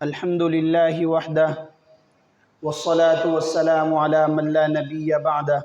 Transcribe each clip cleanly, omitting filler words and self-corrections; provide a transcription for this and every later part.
الحمد لله وحده والصلاة والسلام على من لا نبي بعده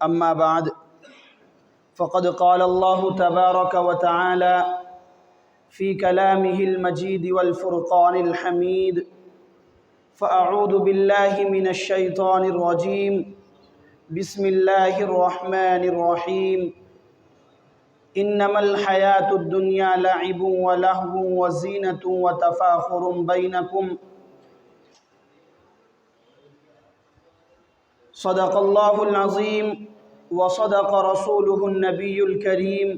أما بعد فقد قال الله تبارك وتعالى في كلامه المجيد والفرقان الحميد فأعوذ بالله من الشيطان الرجيم بسم الله الرحمن الرحيم انما الحیاة الدنیا لعب ولہو وزینۃ وتفاخر بینکم صدق اللہ العظیم وصدق رسولہ النبی الکریم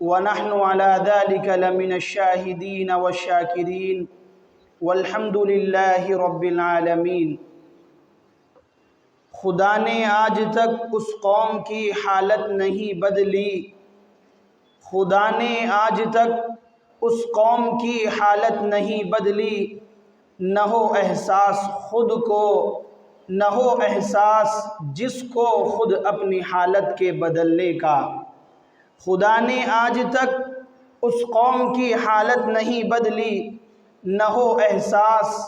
ونحن على ذلك لمن الشاہدین والشاکرین والحمد للہ رب العالمین۔ خدا نے آج تک اس قوم کی حالت نہیں بدلی، خدا نے آج تک اس قوم کی حالت نہیں بدلی، نہ ہو احساس خود کو، نہ ہو احساس جس کو خود اپنی حالت کے بدلنے کا۔ خدا نے آج تک اس قوم کی حالت نہیں بدلی، نہ ہو احساس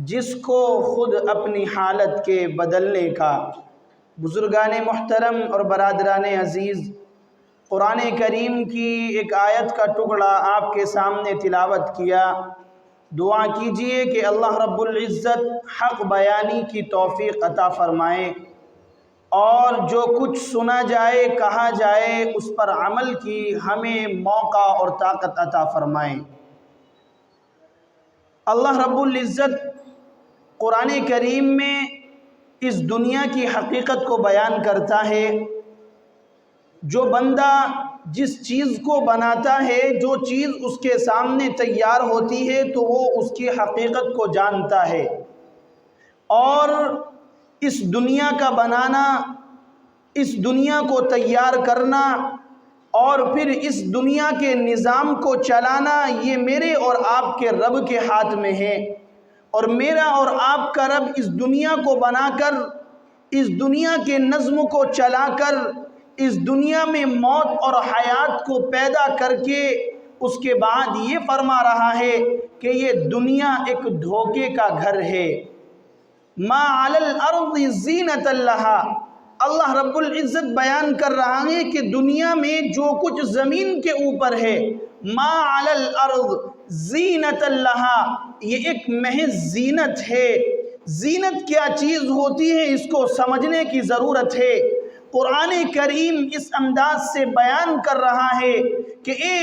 جس کو خود اپنی حالت کے بدلنے کا۔ بزرگان محترم اور برادران عزیز، قرآن کریم کی ایک آیت کا ٹکڑا آپ کے سامنے تلاوت کیا۔ دعا کیجئے کہ اللہ رب العزت حق بیانی کی توفیق عطا فرمائے اور جو کچھ سنا جائے کہا جائے اس پر عمل کی ہمیں موقع اور طاقت عطا فرمائے۔ اللہ رب العزت قرآن کریم میں اس دنیا کی حقیقت کو بیان کرتا ہے۔ جو بندہ جس چیز کو بناتا ہے، جو چیز اس کے سامنے تیار ہوتی ہے تو وہ اس کی حقیقت کو جانتا ہے، اور اس دنیا کا بنانا، اس دنیا کو تیار کرنا اور پھر اس دنیا کے نظام کو چلانا یہ میرے اور آپ کے رب کے ہاتھ میں ہے۔ اور میرا اور آپ کا رب اس دنیا کو بنا کر، اس دنیا کے نظم کو چلا کر، اس دنیا میں موت اور حیات کو پیدا کر کے اس کے بعد یہ فرما رہا ہے کہ یہ دنیا ایک دھوکے کا گھر ہے۔ ما علی الارض زینۃ لہا، اللہ رب العزت بیان کر رہا ہے کہ دنیا میں جو کچھ زمین کے اوپر ہے، ما علی الارض زینۃ لہا، یہ ایک محض زینت ہے۔ زینت کیا چیز ہوتی ہے اس کو سمجھنے کی ضرورت ہے۔ قرآن کریم اس انداز سے بیان کر رہا ہے کہ اے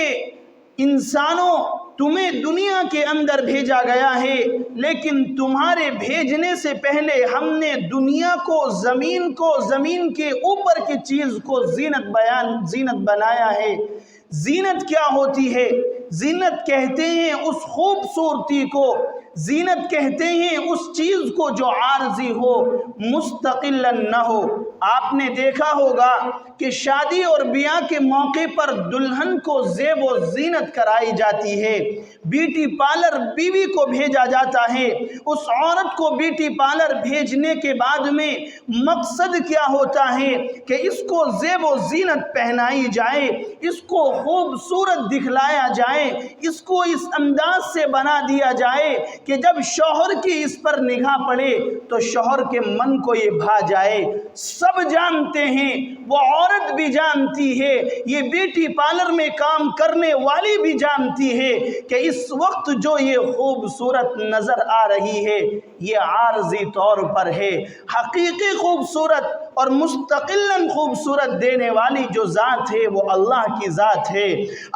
انسانوں، تمہیں دنیا کے اندر بھیجا گیا ہے، لیکن تمہارے بھیجنے سے پہلے ہم نے دنیا کو، زمین کے اوپر کی چیز کو زینت بنایا ہے۔ زینت کیا ہوتی ہے؟ زینت کہتے ہیں اس خوبصورتی کو، زینت کہتے ہیں اس چیز کو جو عارضی ہو، مستقلا نہ ہو۔ آپ نے دیکھا ہوگا کہ شادی اور بیاہ کے موقع پر دلہن کو زیب و زینت کرائی جاتی ہے، بیوٹی پارلر بیوی کو بھیجا جاتا ہے۔ اس عورت کو بیوٹی پارلر بھیجنے کے بعد میں مقصد کیا ہوتا ہے کہ اس کو زیب و زینت پہنائی جائے، اس کو خوبصورت دکھلایا جائے، اس کو اس انداز سے بنا دیا جائے کہ جب شوہر کی اس پر نگاہ پڑے تو شوہر کے من کو یہ بھا جائے۔ سب جانتے ہیں، وہ عورت بھی جانتی ہے، یہ بیوٹی پارلر میں کام کرنے والی بھی جانتی ہے کہ اس وقت جو یہ خوبصورت نظر آ رہی ہے یہ عارضی طور پر ہے۔ حقیقی خوبصورت اور مستقلاً خوبصورت دینے والی جو ذات ہے وہ اللہ کی ذات ہے۔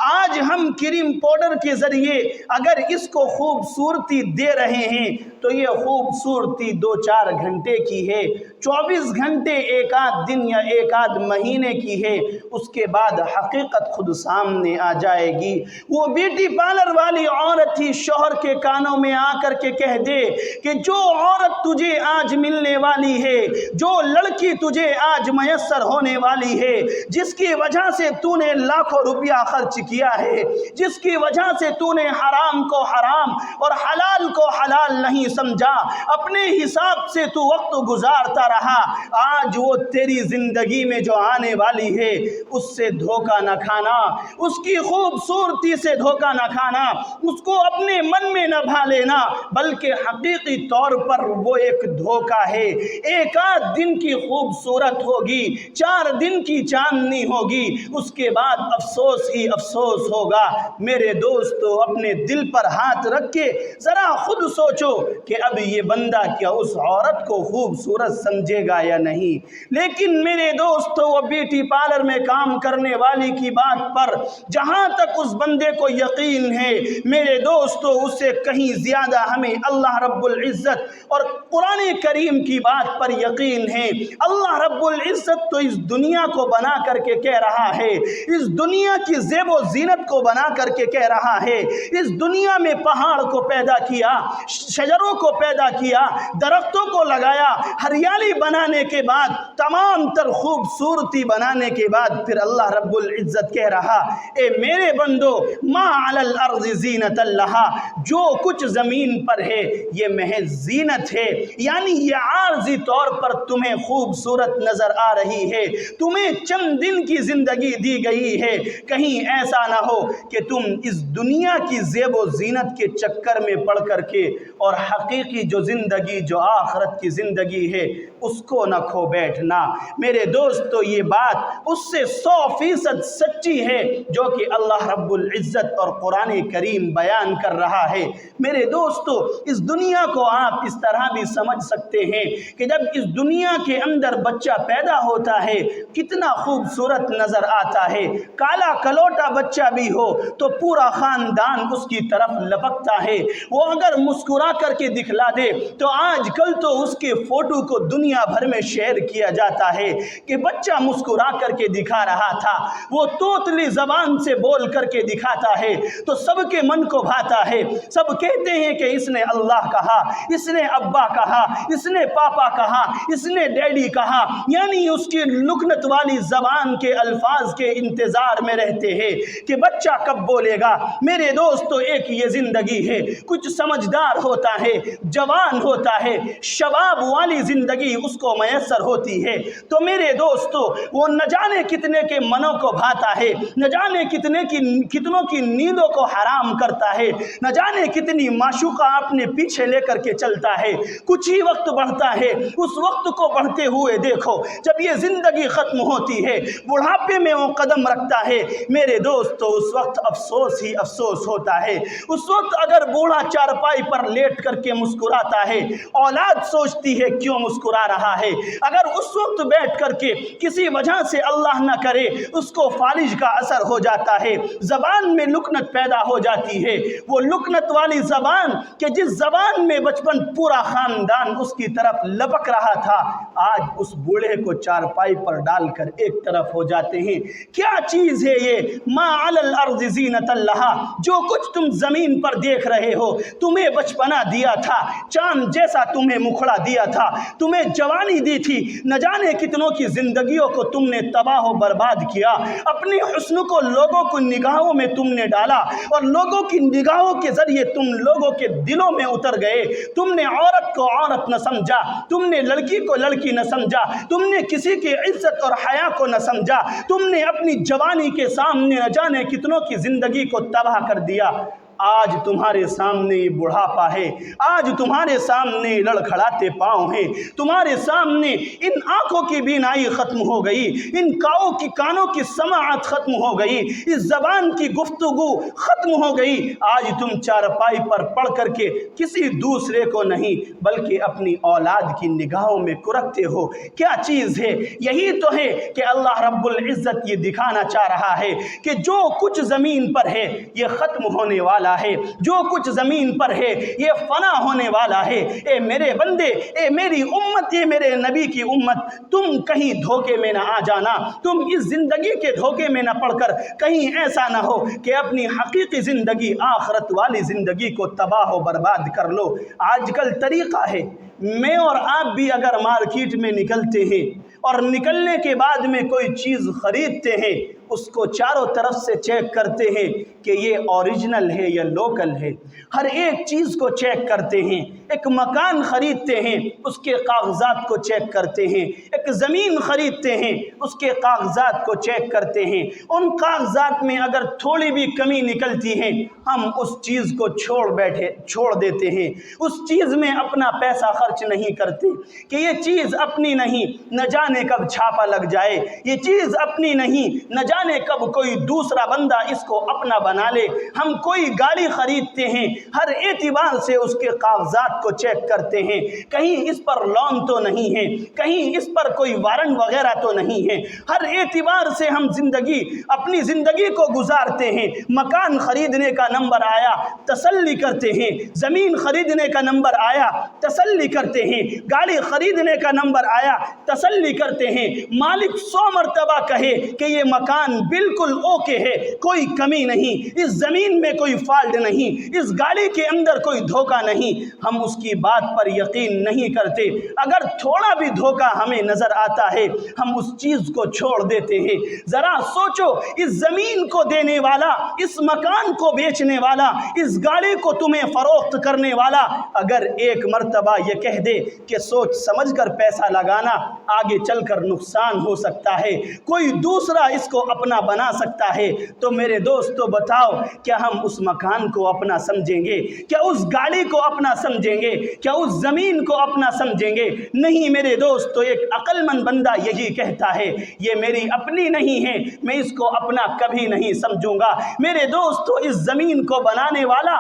آج ہم کریم پاؤڈر کے ذریعے اگر اس کو خوبصورتی دے رہے ہیں تو یہ خوبصورتی 2-4 گھنٹے کی ہے، 24 گھنٹے ایک آدھ دن یا ایک آدھ مہینے کی ہے، اس کے بعد حقیقت خود سامنے آ جائے گی۔ وہ بیوٹی پارلر والی عورت ہی شوہر کے کانوں میں آ کر کے کہہ دے کہ جو عورت تجھے آج ملنے والی ہے، جو لڑکی تجھے آج میسر ہونے والی ہے، جس کی وجہ سے تو نے لاکھوں روپیہ خرچ کیا ہے، جس کی وجہ سے تو نے حرام کو حرام اور حلال کو حلال نہیں سمجھا، اپنے حساب سے تو وقت گزارتا رہا، آج وہ تیری زندگی میں جو آنے والی ہے اس سے دھوکہ نہ کھانا، اس کی خوبصورتی سے دھوکہ نہ کھانا، اس کو اپنے من میں نہ بھا لینا، بلکہ حقیقی طور پر وہ ایک دھوکہ ہے۔ ایک آدھ دن کی خوبصورت ہوگی، 4 دن کی چاندنی ہوگی، اس کے بعد افسوس ہی افسوس ہوگا۔ میرے دوستو، اپنے دل پر ہاتھ رکھ کے ذرا خود سوچو کہ اب یہ بندہ کیا اس عورت کو خوبصورت سمجھے گا یا نہیں؟ لیکن میرے دوستو، وہ بیوٹی پارلر میں کام کرنے والی کی بات پر جہاں تک اس بندے کو یقین ہے میرے دوستو، اس سے کہیں زیادہ ہمیں اللہ رب العزت اور قرآن کریم کی بات پر یقین ہے۔ اللہ رب العزت تو اس دنیا کو بنا کر کے کہہ رہا ہے، اس دنیا کی زیب و زینت کو بنا کر کے کہہ رہا ہے، اس دنیا میں پہاڑ کو پیدا کیا، شجروں کو پیدا کیا، درختوں کو لگایا، ہریالی بنانے کے بعد، تمام تر خوبصورتی بنانے کے بعد پھر اللہ رب العزت کہہ رہا، اے میرے بندو، ما علی الارض زینت لہا، جو کچھ زمین پر ہے یہ محض زینت ہے، یعنی یہ عارضی طور پر تمہیں خوبصورت نظر آ رہی ہے، تمہیں چند دن کی زندگی دی گئی ہے، کہیں ایسا نہ ہو کہ تم اس دنیا کی زیب و زینت کے چکر میں پڑ کر کے اور حقیقی جو زندگی، جو آخرت کی زندگی ہے، اس کو نہ کھو بیٹھنا۔ میرے دوستو، یہ بات اس سے 100% سچی ہے جو کہ اللہ رب العزت اور قرآن کریم بیان کر رہا ہے۔ میرے دوستو، اس دنیا کو آپ اس طرح بھی سمجھ سکتے ہیں کہ جب اس دنیا کے اندر بچہ پیدا ہوتا ہے کتنا خوبصورت نظر آتا ہے، کالا کلوٹا بچہ بھی ہو تو پورا خاندان اس کی طرف لپکتا ہے، وہ اگر مسکرا کر کے دکھلا دے تو آج کل تو اس کے فوٹو کو دنیا بھر میں شیئر کیا جاتا ہے کہ بچہ مسکرا کر کے دکھا رہا تھا، وہ توتلی زبان سے بول کر کے دکھاتا ہے تو سب کے من کو بھاتا ہے، سب کہتے ہیں کہ اس نے اللہ کہا، اس نے ابا کہا، اس نے پاپا کہا، اس نے ڈیڈی کہا، یعنی اس کی لکنت والی زبان کے الفاظ کے انتظار میں رہتے ہیں کہ بچہ کب بولے گا۔ میرے دوستو، ایک یہ زندگی ہے، کچھ سمجھدار ہوتا ہے، جوان ہوتا ہے، شباب والی زندگی اس کو میسر ہوتی ہے، تو میرے دوستو وہ نہ جانے کتنے کے منوں کو بھاتا ہے، نہ جانے کتنوں کی نیندوں کو حرام کرتا ہے، نہ جانے کتنی معشوقہ اپنے پیچھے لے کر کے چلتا ہے، کچھ ہی وقت بڑھتا ہے، اس وقت کو بڑھتے ہوئے دیکھو، جب یہ زندگی ختم ہوتی ہے، بڑھاپے میں وہ قدم رکھتا ہے، میرے دوستو اس وقت افسوس ہی افسوس ہوتا ہے۔ اس وقت اگر بوڑھا چارپائی پر لیٹ کر کے مسکراتا ہے، اولاد سوچتی ہے کیوں مسکرا رہا ہے، اگر اس وقت بیٹھ کر کے کسی وجہ سے اللہ نہ کرے اس کو فالج کا اثر ہو جاتا ہے، زبان میں لکنت پیدا ہو جاتی ہے، وہ لکنت والی زبان کہ جس زبان میں بچپن پورا خاندان اس کی طرف لپک رہا تھا، آج اس بوڑھے کو چارپائی پر ڈال کر ایک طرف ہو جاتے ہیں۔ کیا چیز ہے یہ؟ ما علی الارض زینت لہا، جو کچھ تم زمین پر دیکھ رہے ہو، تمہیں بچپنا دیا تھا، چاند جیسا تمہیں مکھڑا دیا تھا، تمہیں جوانی دی تھی، نہ جانے کتنوں کی زندگیوں کو تم نے تباہ و برباد کیا، اپنے حسن کو لوگوں کو نگاہوں میں تم نے ڈالا اور لوگوں کی نگاہوں کے ذریعے تم لوگوں کے دلوں میں اتر گئے، تم نے عورت کو عورت نہ سمجھا، تم نے لڑکی کو لڑکی نہ سمجھا، تم نے کسی کی عزت اور حیا کو نہ سمجھا، تم نے اپنی جوانی کے سامنے نہ جانے کتنوں کی زندگی کو تباہ کر دیا۔ آج تمہارے سامنے یہ بڑھاپا ہے، آج تمہارے سامنے لڑکھڑاتے پاؤں ہیں، تمہارے سامنے ان آنکھوں کی بینائی ختم ہو گئی، ان کانوں کی سماعت ختم ہو گئی، اس زبان کی گفتگو ختم ہو گئی۔ آج تم چارپائی پر پڑھ کر کے کسی دوسرے کو نہیں بلکہ اپنی اولاد کی نگاہوں میں کرکتے ہو۔ کیا چیز ہے؟ یہی تو ہے کہ اللہ رب العزت یہ دکھانا چاہ رہا ہے کہ جو کچھ زمین پر ہے یہ ختم ہونے والا ہے، جو کچھ زمین پر ہے یہ فنا ہونے والا ہے۔ اے میرے بندے، اے میری امت، اے میرے نبی کی امت، تم کہیں دھوکے میں نہ آ جانا، تم اس زندگی کے دھوکے میں نہ پڑ کر کہیں ایسا نہ ہو کہ اپنی حقیقی زندگی، آخرت والی زندگی کو تباہ و برباد کر لو۔ آج کل طریقہ ہے، میں اور آپ بھی اگر مارکیٹ میں نکلتے ہیں اور نکلنے کے بعد میں کوئی چیز خریدتے ہیں، اس کو چاروں طرف سے چیک کرتے ہیں کہ یہ اوریجنل ہے یا لوکل ہے، ہر ایک چیز کو چیک کرتے ہیں۔ ایک مکان خریدتے ہیں، اس کے کاغذات کو چیک کرتے ہیں۔ ایک زمین خریدتے ہیں، اس کے کاغذات کو چیک کرتے ہیں۔ ان کاغذات میں اگر تھوڑی بھی کمی نکلتی ہے، ہم اس چیز کو چھوڑ دیتے ہیں، اس چیز میں اپنا پیسہ خرچ نہیں کرتے کہ یہ چیز اپنی نہیں، نہ جانے کب چھاپا لگ جائے، یہ چیز اپنی نہیں، نہ جانے کب کوئی دوسرا بندہ اس کو اپنا بنا لے۔ ہم کوئی گاڑی خریدتے ہیں، ہر اعتبار سے اس کے کاغذات کو چیک کرتے ہیں، کہیں اس پر لون تو نہیں ہے، کہیں اس پر کوئی وارنٹ وغیرہ تو نہیں ہے۔ ہر اعتبار سے ہم اپنی زندگی کو گزارتے ہیں۔ مکان خریدنے کا نمبر آیا، تسلی کرتے ہیں، زمین خریدنے کا نمبر آیا، تسلی کرتے ہیں، گاڑی خریدنے کا نمبر آیا، تسلی کرتے ہیں۔ مالک 100 مرتبہ کہے کہ یہ مکان بالکل اوکے ہے، کوئی کمی نہیں، اس زمین میں کوئی فالٹ نہیں، اس گاڑی کے اندر کوئی دھوکہ نہیں، ہم اس کی بات پر یقین نہیں کرتے۔ اگر تھوڑا بھی دھوکہ ہمیں نظر آتا ہے، ہم اس چیز کو چھوڑ دیتے ہیں۔ ذرا سوچو، اس زمین کو دینے والا، اس مکان کو بیچنے والا، اس گاڑی کو تمہیں فروخت کرنے والا اگر ایک مرتبہ یہ کہہ دے کہ سوچ سمجھ کر پیسہ لگانا، آگے چل کر نقصان ہو سکتا ہے، کوئی دوسرا اس کو اپنا بنا سکتا ہے، تو میرے دوستو بتاؤ، کیا ہم اس مکان کو اپنا سمجھیں گے؟ کیا اس گاڑی کو اپنا سمجھیں گے؟ کیا اس زمین کو اپنا سمجھیں گے؟ نہیں میرے دوستو، ایک عقل مند بندہ یہی کہتا ہے، یہ میری اپنی نہیں ہے، میں اس کو اپنا کبھی نہیں سمجھوں گا۔ میرے دوستو، اس زمین کو بنانے والا،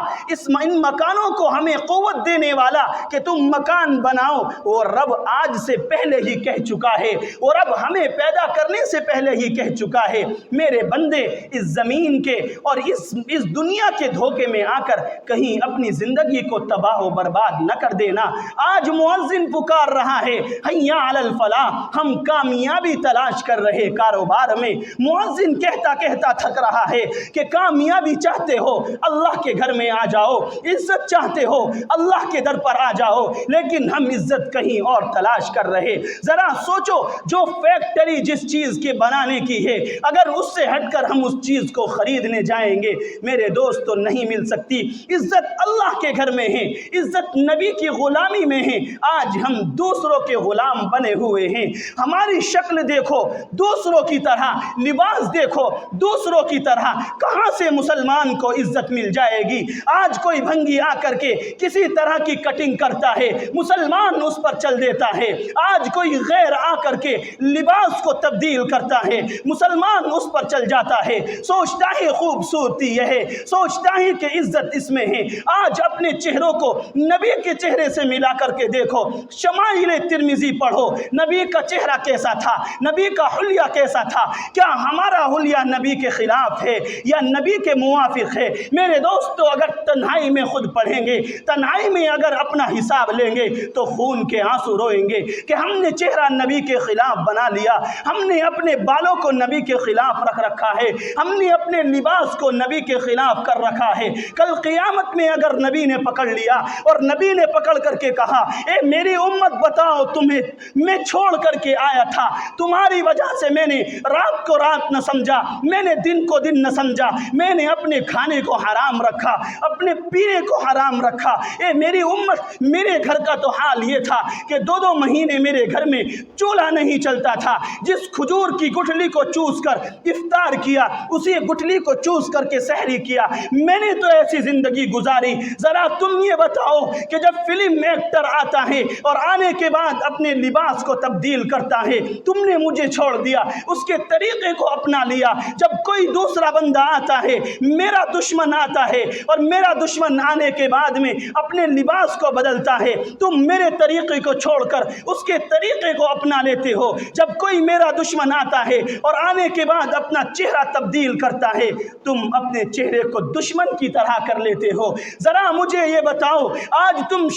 ان مکانوں کو ہمیں قوت دینے والا کہ تم مکان بناؤ، وہ رب آج سے پہلے ہی کہہ چکا ہے، وہ رب ہمیں پیدا کرنے سے پہلے ہی کہہ چکا ہے، میرے بندے اس زمین کے اور اس دنیا کے دھوکے میں آ کر کہیں اپنی زندگی کو تباہ و برباد نہ کر دینا۔ آج مؤذن پکار رہا ہے، حیا علی الفلاح، ہم کامیابی تلاش کر رہے کاروبار میں۔ مؤذن کہتا کہتا تھک رہا ہے کہ کامیابی چاہتے ہو اللہ کے گھر میں آ جاؤ، عزت چاہتے ہو اللہ کے در پر آ جاؤ، لیکن ہم عزت کہیں اور تلاش کر رہے۔ ذرا سوچو، جو فیکٹری جس چیز کے بنانے کی ہے، اگر اس سے ہٹ کر ہم اس چیز کو خریدنے جائیں گے، میرے دوستو نہیں مل سکتی۔ عزت اللہ کے گھر میں ہے، عزت نبی کی غلامی میں ہے۔ آج ہم دوسروں کے غلام بنے ہوئے ہیں۔ ہماری شکل دیکھو دوسروں کی طرح، لباس دیکھو دوسروں کی طرح، کہاں سے مسلمان کو عزت مل جائے گی؟ آج کوئی بھنگی آ کر کے کسی طرح کی کٹنگ کرتا ہے، مسلمان اس پر چل دیتا ہے۔ آج کوئی غیر آ کر کے لباس کو تبدیل کرتا ہے، مسلمان اس پر چل جاتا ہے، سوچتا ہے خوبصورتی یہ ہے، سوچتا ہے کہ عزت اس میں ہے۔ آج اپنے چہروں کو نبی کے چہرے سے ملا کر کے دیکھو، شمائل ترمذی پڑھو، نبی کا چہرہ کیسا تھا، نبی کا حلیہ کیسا تھا؟ کیا ہمارا حلیہ نبی کے خلاف ہے یا نبی کے موافق ہے؟ میرے دوستو، اگر تنہائی میں خود پڑھیں گے، تنہائی میں اگر اپنا حساب لیں گے تو خون کے آنسو روئیں گے کہ ہم نے چہرہ نبی کے خلاف بنا لیا، ہم نے اپنے بالوں کو نبی کے خلاف رکھ رکھا ہے، ہم نے اپنے لباس کو نبی کے خلاف کر رکھا ہے۔ کل قیامت میں اگر نبی نے پکڑ لیا اور نبی نے پکڑ کر کے کہا، اے میری امت بتاؤ، تمہیں میں چھوڑ کر کے آیا تھا، تمہاری وجہ سے میں نے رات کو رات نہ سمجھا، میں نے دن کو دن نہ سمجھا، میں نے اپنے کھانے کو حرام رکھا، اپنے پینے کو حرام رکھا، اے میری امت، میرے گھر کا تو حال یہ تھا کہ 2 مہینے میرے گھر میں چولہا نہیں چلتا تھا، جس کھجور کی گٹھلی کو چوس کر افطار کیا، اسی گٹھلی کو چوس کر کے سحری کیا، میں نے تو ایسی زندگی گزاری۔ ذرا تم یہ بتاؤ کہ جب فلم ایکٹر آتا ہے اور آنے کے بعد اپنے لباس کو تبدیل کرتا ہے، تم نے مجھے چھوڑ دیا، اس کے طریقے کو اپنا لیا۔ جب کوئی دوسرا بندہ آتا ہے، میرا دشمن آتا ہے، اور میرا دشمن آنے کے بعد میں اپنے لباس کو بدلتا ہے، تم میرے طریقے کو چھوڑ کر اس کے طریقے کو اپنا لیتے ہو۔ جب کوئی میرا دشمن آتا ہے اور آنے کے بعد اپنا چہرہ تبدیل کرتا ہے، تم اپنے چہرے کو دشمن کی طرح کر لیتے ہو۔ ذرا مجھے یہ بتاؤ، آج تم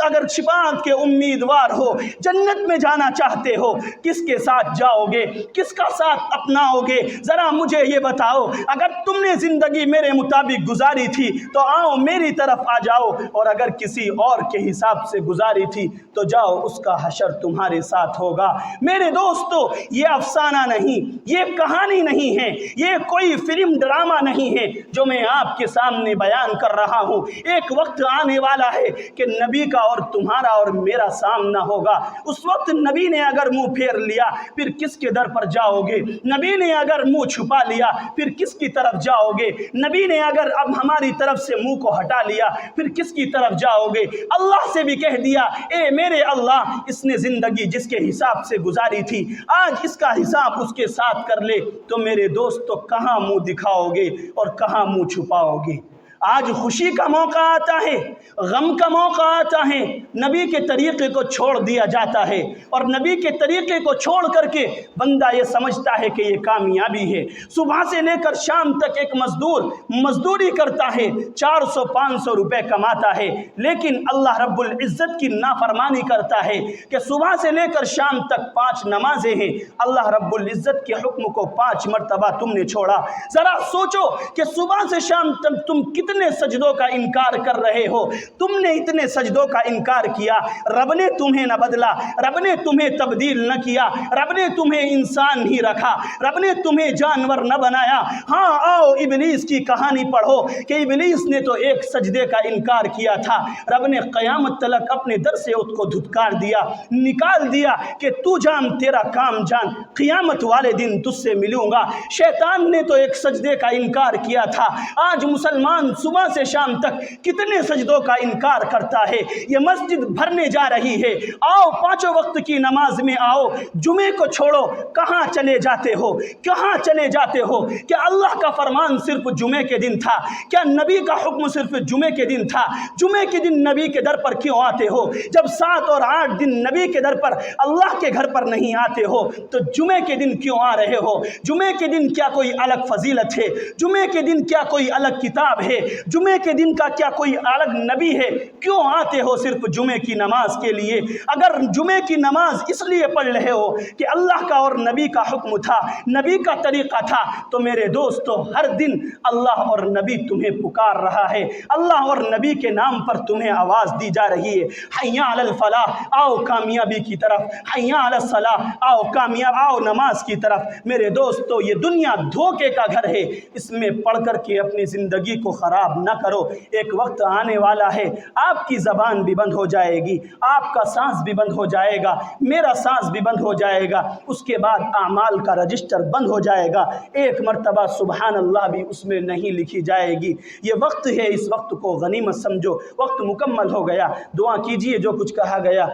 اگر شفاعت کے امیدوار ہو، جنت میں جانا چاہتے ہو، کس کے ساتھ جاؤ گے، کس کا ساتھ اپناؤ گے؟ ذرا مجھے یہ بتاؤ، اگر تم نے زندگی میرے مطابق گزاری تھی تو آؤ میری طرف آ جاؤ، اور اگر کسی اور کے حساب سے گزاری تھی تو جاؤ، اس کا حشر تمہارے ساتھ ہوگا۔ میرے دوستو، یہ افسانہ نہیں، یہ کہانی نہیں ہے، یہ کوئی فلم ڈرامہ نہیں ہے جو میں آپ کے سامنے بیان کر رہا ہوں۔ ایک وقت آنے والا ہے کہ نبی کا اور تمہارا اور میرا سامنا ہوگا۔ اس وقت نبی نے اگر منہ پھیر لیا پھر کس کے در پر جاؤ گے؟ نبی نے اگر منہ چھپا لیا پھر کس کی طرف جاؤ گے؟ نبی نے اگر اب ہماری طرف سے منہ کو ہٹا لیا پھر کس کی طرف جاؤ گے؟ اللہ سے بھی کہہ دیا اے میرے اللہ، اس نے زندگی جس کے حساب سے گزاری تھی آج اس کا حساب اس کے ساتھ کر لے، تو میرے دوست تو کہاں منہ دکھاؤ گے اور کہاں منہ چھپاؤ گے؟ آج خوشی کا موقع آتا ہے، غم کا موقع آتا ہے، نبی کے طریقے کو چھوڑ دیا جاتا ہے، اور نبی کے طریقے کو چھوڑ کر کے بندہ یہ سمجھتا ہے کہ یہ کامیابی ہے۔ صبح سے لے کر شام تک ایک مزدور مزدوری کرتا ہے، 400-500 روپے کماتا ہے، لیکن اللہ رب العزت کی نافرمانی کرتا ہے کہ صبح سے لے کر شام تک 5 نمازیں ہیں، اللہ رب العزت کے حکم کو 5 مرتبہ تم نے چھوڑا۔ ذرا سوچو کہ صبح سے شام تک تم کتنے سجدوں کا انکار کر رہے ہو؟ تم نے اتنے سجدوں کا انکار کیا، رب نے تمہیں نہ بدلا، رب نے تمہیں تبدیل نہ کیا، رب نے تمہیں انسان ہی رکھا، رب نے تمہیں جانور نہ بنایا۔ ہاں آؤ ابلیس کی کہانی پڑھو کہ ابلیس نے تو ایک سجدے کا انکار کیا تھا، رب نے قیامت تلک اپنے در سے اس کو دھتکار دیا، نکال دیا کہ تو جان تیرا کام جان، قیامت والے دن تجھ سے ملوں گا۔ شیطان نے تو ایک سجدے کا انکار کیا تھا، آج مسلمان صبح سے شام تک کتنے سجدوں کا انکار کرتا ہے۔ یہ مسجد بھرنے جا رہی ہے، آؤ 5 وقت کی نماز میں آؤ، جمعے کو چھوڑو، کہاں چلے جاتے ہو؟ کہاں چلے جاتے ہو؟ کیا اللہ کا فرمان صرف جمعے کے دن تھا؟ کیا نبی کا حکم صرف جمعے کے دن تھا؟ جمعے کے دن نبی کے در پر کیوں آتے ہو؟ جب 7 اور 8 دن نبی کے در پر اللہ کے گھر پر نہیں آتے ہو تو جمعے کے دن کیوں آ رہے ہو؟ جمعے کے دن کیا کوئی الگ فضیلت ہے؟ جمعے کے دن کیا کوئی الگ کتاب ہے؟ جمعے کے دن کا کیا کوئی الگ نبی ہے؟ کیوں آتے ہو صرف جمعے کی نماز کے لیے؟ اگر جمعے کی نماز اس لیے پڑھ رہے ہو کہ اللہ کا اور نبی کا حکم تھا، نبی کا طریقہ تھا، تو میرے دوستو ہر دن اللہ اور نبی تمہیں پکار رہا ہے، اللہ اور نبی کے نام پر تمہیں آواز دی جا رہی ہے، حی علی الفلاح، آؤ کامیابی کی طرف، حی علی الصلاح، آؤ کامیاب، آؤ نماز کی طرف۔ میرے دوستو یہ دنیا دھوکے کا گھر ہے، اس میں پڑھ کر کے اپنی زندگی کو خراب نہ کرو۔ ایک وقت آنے والا ہے آپ کی زبان بھی بند ہو جائے گی، آپ کا سانس بھی بند ہو جائے گا، میرا سانس بھی بند ہو جائے گا، اس کے بعد اعمال کا رجسٹر بند ہو جائے گا، ایک مرتبہ سبحان اللہ بھی اس میں نہیں لکھی جائے گی۔ یہ وقت ہے، اس وقت کو غنیمت سمجھو، وقت مکمل ہو گیا، دعا کیجئے جو کچھ کہا گیا۔